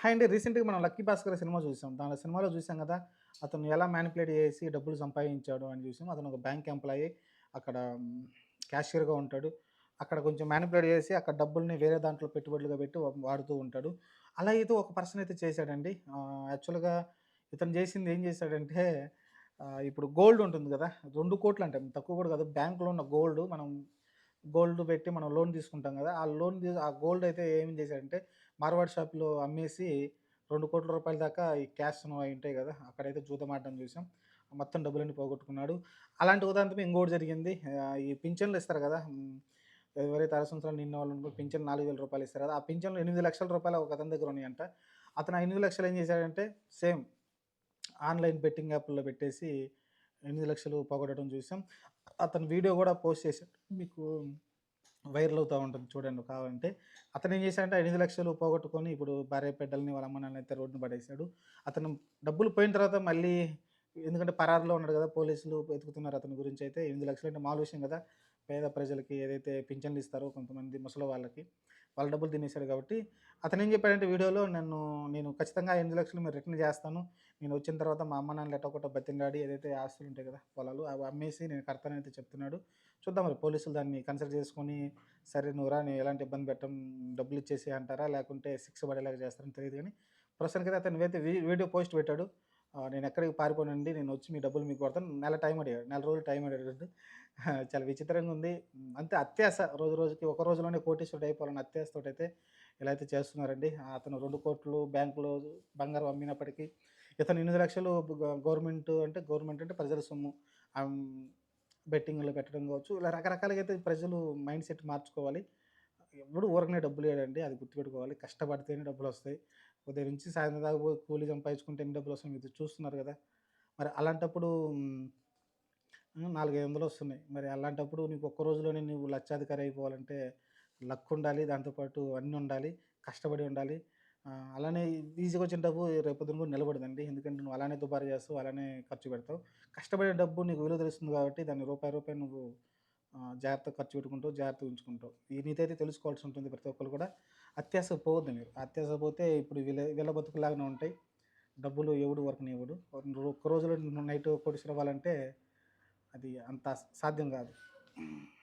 Hi అండి. రీసెంట్‌గా మనం 'లక్కీ భాస్కర్' సినిమా చూసాం. దాని సినిమాలో చూసాం గదా! అతను ఎలా మ్యానిపులేట్ చేసి డబ్బులు సంపాదించాడు అని చూసాం. అతను ఒక బ్యాంక్ ఎంప్లాయీ. అక్కడ క్యాషియర్‌గా ఉంటాడు. అక్కడ కొంచెం మ్యానిపులేట్ చేసి అక్కడ డబ్బుల్ని వేరే దాంట్లో పెట్టుబడులుగా పెట్టి వాడుతూ ఉంటాడు. అలా అయితే ఒక పర్సన్ అయితే చేశాడండి. యాక్చువల్‌గా ఇతను చేసింది ఏం చేశాడంటే ఇప్పుడు గోల్డ్ ఉంటుంది గదా! 2,00,00,000 అంటే తక్కువ కూడా కాదు. బ్యాంక్‌లో ఉన్న గోల్డ్ మనం గోల్డ్ పెట్టి మనం లోన్ తీసుకుంటాం గదా! ఆ గోల్డ్ అయితే ఏం చేశాడంటే మార్వాడి షాప్‌లో అమ్మేసి రూ. 2,00,00,000 దాకా ఈ క్యాష్‌ను అయి ఉంటాయి గదా! అక్కడైతే జూదమాడడం చూసాం. మొత్తం డబ్బులన్నీ పోగొట్టుకున్నాడు. అలాంటి ఉదాంతం ఇంకోటి జరిగింది. ఈ పింఛన్లు ఇస్తారు గదా! ఎవరైతే 60 సంవత్సరాలు నిండిన వాళ్ళకి పింఛన్ రూ. 4,000 ఇస్తారు గదా! ఆ పింఛన్‌లో రూ. 8,00,000 ఒక అతని దగ్గర ఉన్నాయంట. అతను ఆ 8,00,000 ఏం చేశాడంటే సేమ్ ఆన్‌లైన్ బెట్టింగ్ యాపుల్లో పెట్టేసి 8,00,000 పోగొట్టడం చూసాం. అతను వీడియో గూడా పోస్ట్ చేసాడు. మీకు వైరల్ అవుతా ఉంటుంది చూడండి కావాలంటే. అతనేం చేశాడంటే 8,00,000 పోగొట్టుకొని ఇప్పుడు భార్య బిడ్డల్ని, వాళ్ళ అమ్మ నాన్నలనైతే రోడ్డున పడేశాడు. అతను డబ్బులు పోయిన తర్వాత మళ్ళీ ఎందుకంటే పరారీలో ఉన్నాడు గదా! పోలీసులు వెతుకుతున్నారు అతని గురించయితే. 8,00,000 అంటే మామూలు విషయం గదా! పేద ప్రజలకి ఏదైతే పింఛన్లు ఇస్తారో కొంతమంది ముసలి వాళ్ళకి, వాళ్ళ డబ్బులు తినేసాడు కాబట్టి, అతనేం చెప్పాడంటే వీడియోలో నేను ఖచ్చితంగా ఆ 8,00,000 మీరు రిటర్న్ చేస్తాను. నేను వచ్చిన తర్వాత మా అమ్మ నాన్నలు ఎట్టోకట్ట బతిమలాడి ఏదైతే ఆస్తులుంటాయి గదా! పొలాలు అవి అమ్మేసి నేను కడతాననైతే చెప్తున్నాడు. చూద్దాం మరి పోలీసులు దాన్ని కన్సిడర్ చేసుకొని, సరే నువ్వు రా నేను ఎలాంటి ఇబ్బంది పెట్టం, డబ్బులిచ్చేసేయి అంటారా? లేకుంటే శిక్ష పడేలాగా చేస్తారని తెలీదు గానీ, ప్రస్తుతానికైతే అతను వీడియో పోస్ట్ పెట్టాడు. నేనెక్కడికి పారిపోనండి. నేనొచ్చి మీ డబ్బులు మీకు కొడతాను. నెల టైం అడిగాడు. నెల రోజులు టైం అడిగాడు. చాలా విచిత్రంగా ఉంది. అంతే అత్యాస రోజు రోజుకి ఒక రోజులోనే కోటీశ్వరుడు అయిపోవాలన్న అత్యాసతోటైతే ఇలా అయితే చేస్తున్నారండి. అతను 2,00,00,000 బ్యాంక్‌లో బంగారం అమ్మినప్పటికీ, ఇతను 8,00,000 గవర్నమెంట్ అంటే ప్రజల సొమ్ము. ఆహ్, బెట్టింగ్‌లో పెట్టడం కావచ్చు. ఇలా రకరకాలుగా అయితే ప్రజలు మైండ్ సెట్ మార్చుకోవాలి. ఎవ్వడు ఊరకనే డబ్బులియ్యడండి. అది గుర్తుపెట్టుకోవాలి. కష్టపడితేనే డబ్బులొస్తాయి. ఉదయం నుంచి సాయంత్రం దాకా కూలి సంపాదించుకుంటే ఎన్ని డబ్బులొస్తాయో మీరు చూస్తున్నారు గదా! మరి అలాంటప్పుడు 4, 500 వస్తున్నాయి. మరి అలాంటప్పుడు నీకు ఒక్క రోజులోనే నువ్వు లక్షాధికారి అయిపోవాలంటే లక్కుండాలి. దాంతో పాటు అన్నీ ఉండాలి. కష్టపడి ఉండాలి. అలానే ఈజీగా వచ్చిన డబ్బు రేపొద్దున కూడా నిలబడదండి. ఎందుకంటే నువ్వు అలానే దుబారా చేస్తావు. అలానే ఖర్చు పెడతావు. కష్టపడే డబ్బు నీకు విలువ తెలుస్తుంది కాబట్టి దాన్ని రూపాయి, రూపాయి నువ్వు జాగ్రత్తగా ఖర్చు పెట్టుకుంటావు. జాగ్రత్తగా ఉంచుకుంటావు. ఈ నీతి అయితే తెలుసుకోవాల్సి ఉంటుంది ప్రతి ఒక్కళ్ళు కూడా. అత్యాసకు పోవద్దు మీరు. అత్యాస పోతే ఇప్పుడు వీళ్ళ బతుకుల్లాగానే ఉంటాయి. డబ్బులు ఎవడు ఊరకనివ్వడు. ఒక్క రోజులో నైట్ కోటీశ్వరుడు అవ్వాలంటే అది అంత సాధ్యం కాదు.